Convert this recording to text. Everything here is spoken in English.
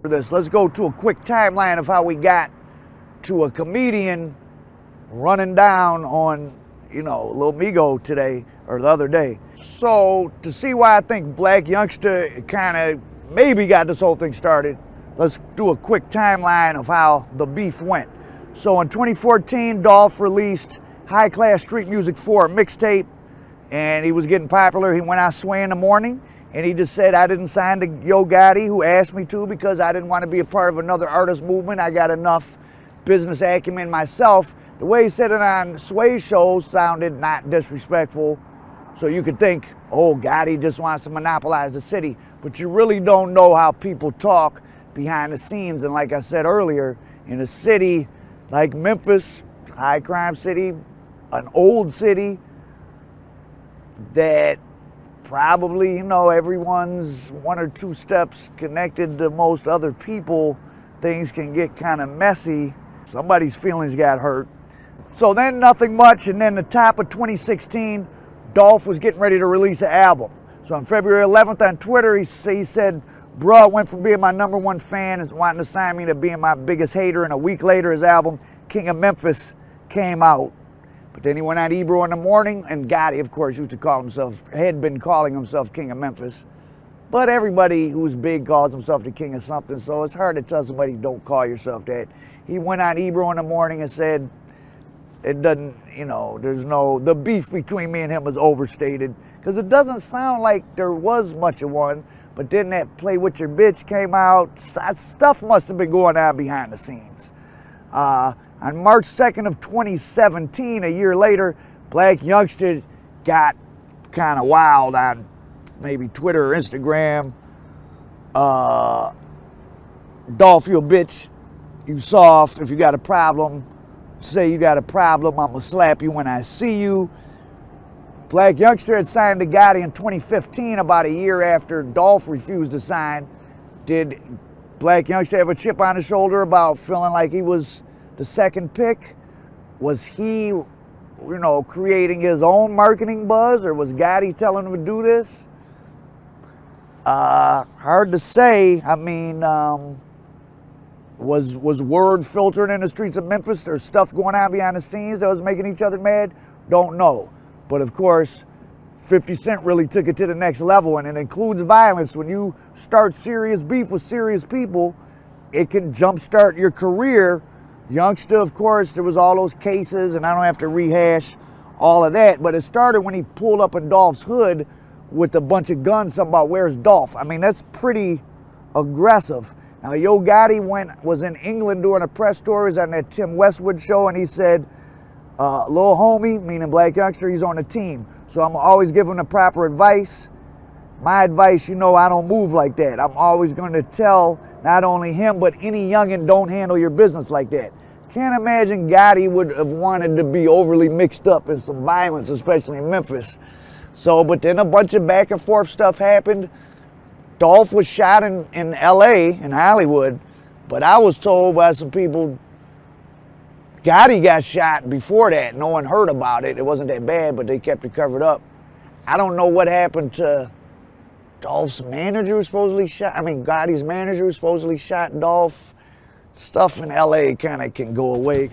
this. Let's go to a quick timeline of how we got to a comedian running down on, Lil Migo today or the other day. So to see why I think Black Youngster kind of maybe got this whole thing started, let's do a quick timeline of how the beef went. So in 2014, Dolph released High Class Street Music 4 mixtape, and he was getting popular. He went out swaying in the morning, and he just said, I didn't sign to Yo Gotti, who asked me to, because I didn't want to be a part of another artist movement. I got enough business acumen myself. The way he said it on Sway's show sounded not disrespectful. So you could think, oh, Gotti just wants to monopolize the city. But you really don't know how people talk behind the scenes. And like I said earlier, in a city like Memphis, high crime city, an old city that probably, everyone's one or two steps connected to most other people, things can get kind of messy. Somebody's feelings got hurt. So then nothing much, and then the top of 2016, Dolph was getting ready to release an album. So on February 11th on Twitter, he said, bro, it went from being my #1 fan and wanting to sign me to being my biggest hater, and a week later his album, King of Memphis, came out. But then he went on Ebro in the morning, and Gotti, of course, had been calling himself King of Memphis. But everybody who's big calls himself the king of something, so it's hard to tell somebody don't call yourself that. He went on Ebro in the morning and said, it doesn't, the beef between me and him was overstated, because it doesn't sound like there was much of one. But then that Play With Your Bitch came out. Stuff must have been going on behind the scenes. On March 2nd of 2017, a year later, Black Youngster got kind of wild on maybe Twitter or Instagram. Dolph, you a bitch, you soft. If you got a problem, say you got a problem, I'ma slap you when I see you. Black Youngster had signed to Gotti in 2015, about a year after Dolph refused to sign. Did Black Youngster have a chip on his shoulder about feeling like he was the second pick? Was he, creating his own marketing buzz, or was Gotti telling him to do this? Hard to say. I mean, was word filtering in the streets of Memphis? There's stuff going on behind the scenes that was making each other mad? Don't know. But of course, 50 Cent really took it to the next level, and it includes violence. When you start serious beef with serious people, it can jumpstart your career. Youngster, of course, there was all those cases, and I don't have to rehash all of that, but it started when he pulled up in Dolph's hood with a bunch of guns, something about where's Dolph. I mean, that's pretty aggressive. Now, Yo Gotti was in England doing a press tour. He was on that Tim Westwood show, and he said, little homie, meaning Black Youngster, he's on the team. So I'm always give him the proper advice. My advice, I don't move like that. I'm always going to tell not only him, but any youngin', don't handle your business like that. Can't imagine Gotti would have wanted to be overly mixed up in some violence, especially in Memphis. So, but then a bunch of back and forth stuff happened. Dolph was shot in LA, in Hollywood, but I was told by some people, Gotti got shot before that. No one heard about it. It wasn't that bad, but they kept it covered up. I don't know what happened to Dolph's manager who supposedly shot. Gotti's manager who supposedly shot Dolph. Stuff in LA kind of can go away.